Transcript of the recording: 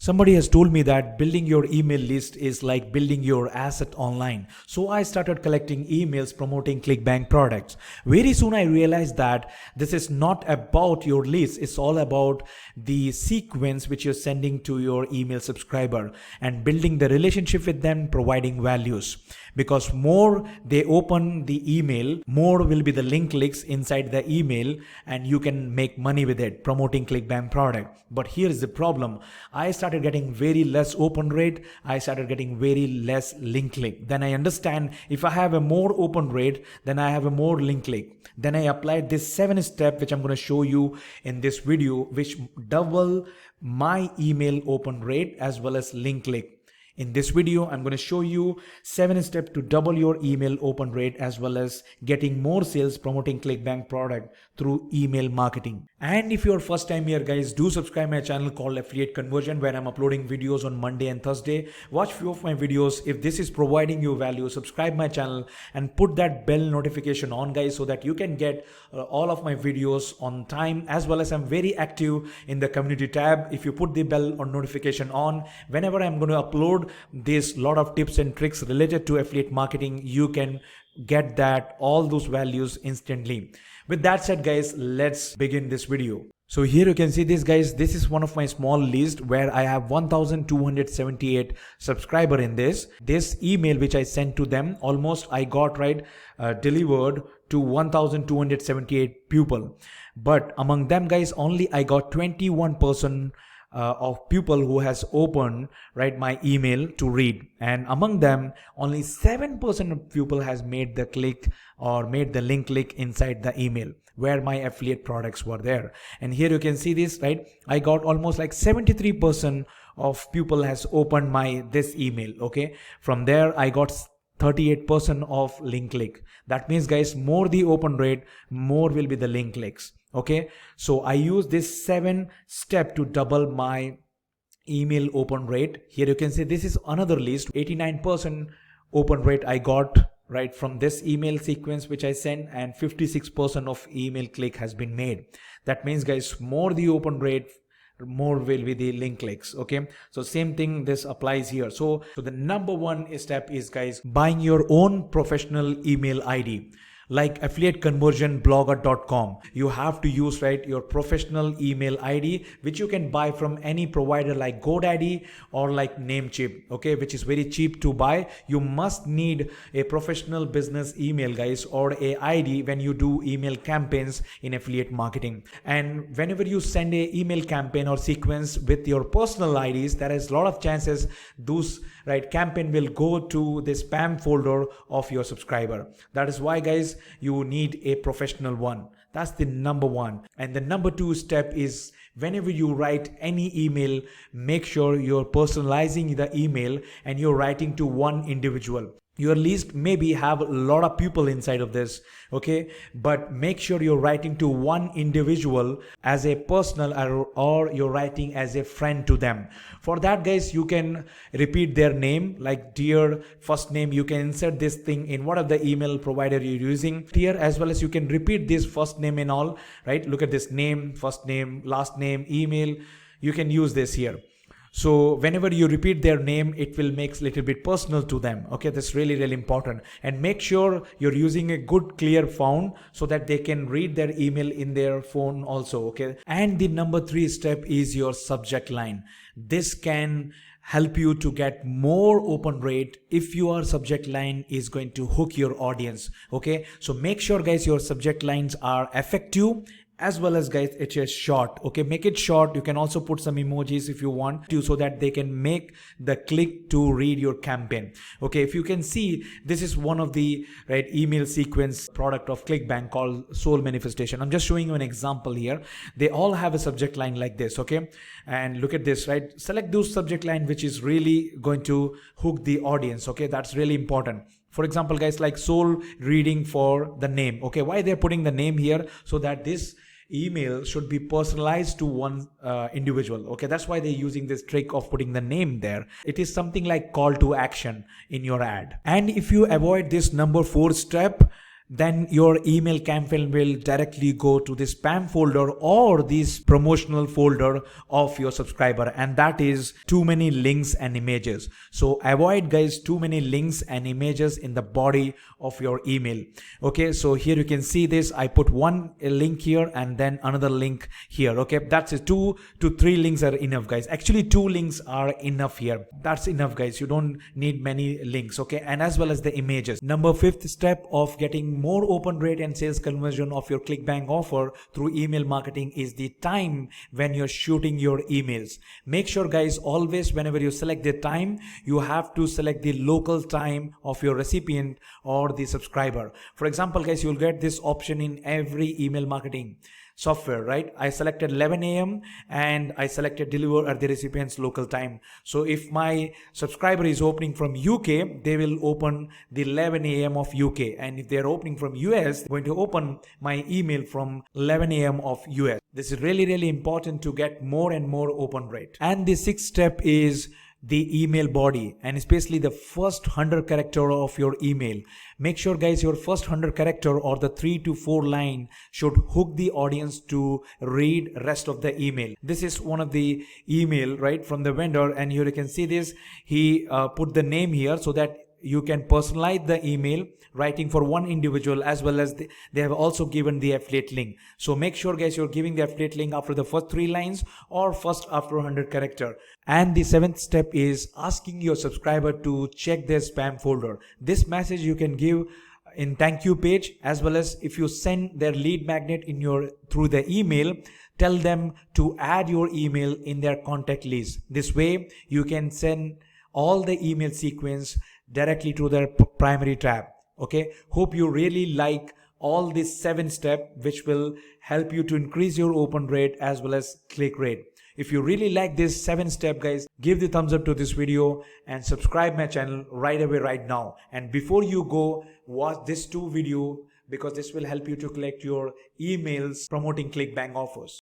Somebody has told me that building your email list is like building your asset online. So I started collecting emails promoting Clickbank products. Very soon I realized that this is not about your list. It's all about the sequence which you're sending to your email subscriber and building the relationship with them, providing values. Because more they open the email, more will be the link clicks inside the email and you can make money with it promoting Clickbank product. But here is the problem. I started getting very less open rate. I started getting very less link click. Then I understand if I have a more open rate, then I have a more link click. Then I applied this 7-step which I'm going to show you in this video, which double my email open rate as well as link click. In this video, I'm going to show you 7 steps to double your email open rate as well as getting more sales promoting Clickbank product through email marketing. And if you're first time here guys, do subscribe my channel called Affiliate Conversion where I'm uploading videos on Monday and Thursday. Watch few of my videos. If this is providing you value, subscribe my channel and put that bell notification on guys so that you can get all of my videos on time, as well as I'm very active in the community tab. If you put the bell or notification on, whenever I'm going to upload this lot of tips and tricks related to affiliate marketing, you can get that all those values instantly. With that said guys, let's begin this video. So here you can see this guys, this is one of my small list where I have 1278 subscriber in this email which I sent to them. Almost I got delivered to 1278 people, but among them guys only I got 21% of people who has opened my email to read, and among them only 7% of people has made the click or made the link click inside the email where my affiliate products were there. And here you can see this, I got almost 73% of people has opened this email. Okay, from there I got 38% of link click. That means guys, more the open rate, more will be the link clicks. Okay, so I use this 7 step to double my email open rate. Here you can see this is another list. 89% open rate I got from this email sequence which I sent, and 56% of email click has been made. That means guys, more the open rate, more will be the link clicks. Okay, so same thing this applies here. So the number one step is guys, buying your own professional email ID like affiliateconversionblogger.com. You have to use your professional email ID which you can buy from any provider like GoDaddy or like Namecheap, okay, which is very cheap to buy. You must need a professional business email guys, or a ID when you do email campaigns in affiliate marketing. And whenever you send a email campaign or sequence with your personal IDs, there is a lot of chances those campaign will go to the spam folder of your subscriber. That is why guys, you need a professional one. That's the number one. And the number 2 step is, whenever you write any email, make sure you're personalizing the email and you're writing to one individual. Your list maybe have a lot of people inside of this, okay, but make sure you're writing to one individual as a personal, or you're writing as a friend to them. For that guys, you can repeat their name, like dear first name. You can insert this thing in whatever the email provider you're using here, as well as you can repeat this first name and all, look at this name, first name, last name, email. You can use this here. So whenever you repeat their name, it will make a little bit personal to them. Okay, that's really important. And make sure you're using a good clear font so that they can read their email in their phone also. Okay, and the number 3 step is your subject line. This can help you to get more open rate if your subject line is going to hook your audience. Okay, so make sure guys, your subject lines are effective, as well as guys, it is short. Okay, make it short. You can also put some emojis if you want to, so that they can make the click to read your campaign. Okay, if you can see, this is one of the email sequence product of Clickbank called Soul Manifestation. I'm just showing you an example here. They all have a subject line like this. Okay, and look at this, select those subject line which is really going to hook the audience. Okay, that's really important. For example guys, like soul reading for the name. Okay, why they're putting the name here? So that this email should be personalized to one individual. Okay, that's why they're using this trick of putting the name there. It is something like call to action in your ad. And if you avoid this number 4 step, then your email campaign will directly go to the spam folder or this promotional folder of your subscriber, and that is too many links and images. So avoid guys too many links and images in the body of your email. Okay, so here you can see this. I put one link here and then another link here. Okay, that's it. 2 to 3 links are enough guys. Actually 2 links are enough here. That's enough guys. You don't need many links. Okay, and as well as the images. Number 5th step of getting more open rate and sales conversion of your Clickbank offer through email marketing is the time when you're shooting your emails. Make sure guys, always whenever you select the time, you have to select the local time of your recipient or the subscriber. For example guys, you'll get this option in every email marketing software, right? I selected 11 a.m. and I selected deliver at the recipient's local time. So if my subscriber is opening from UK, they will open the 11 a.m. of UK, and if they're opening from US, they're going to open my email from 11 a.m. of US. This is really important to get more and more open rate. And the 6th step is the email body, and especially the first 100 character of your email. Make sure guys, your first 100 character or the 3 to 4 line should hook the audience to read rest of the email. This is one of the email right from the vendor, and here you can see this. He put the name here so that you can personalize the email writing for one individual, as well as they have also given the affiliate link. So make sure guys, you're giving the affiliate link after the first 3 lines or first after 100 character. And the 7th step is asking your subscriber to check their spam folder. This message you can give in thank you page, as well as if you send their lead magnet in your through the email, tell them to add your email in their contact list. This way you can send all the email sequence directly to their primary tab. Okay, hope you really like all these 7 steps, which will help you to increase your open rate as well as click rate. If you really like this 7 step guys, give the thumbs up to this video and subscribe my channel right away right now. And before you go, watch this 2 video, because this will help you to collect your emails promoting Clickbank offers.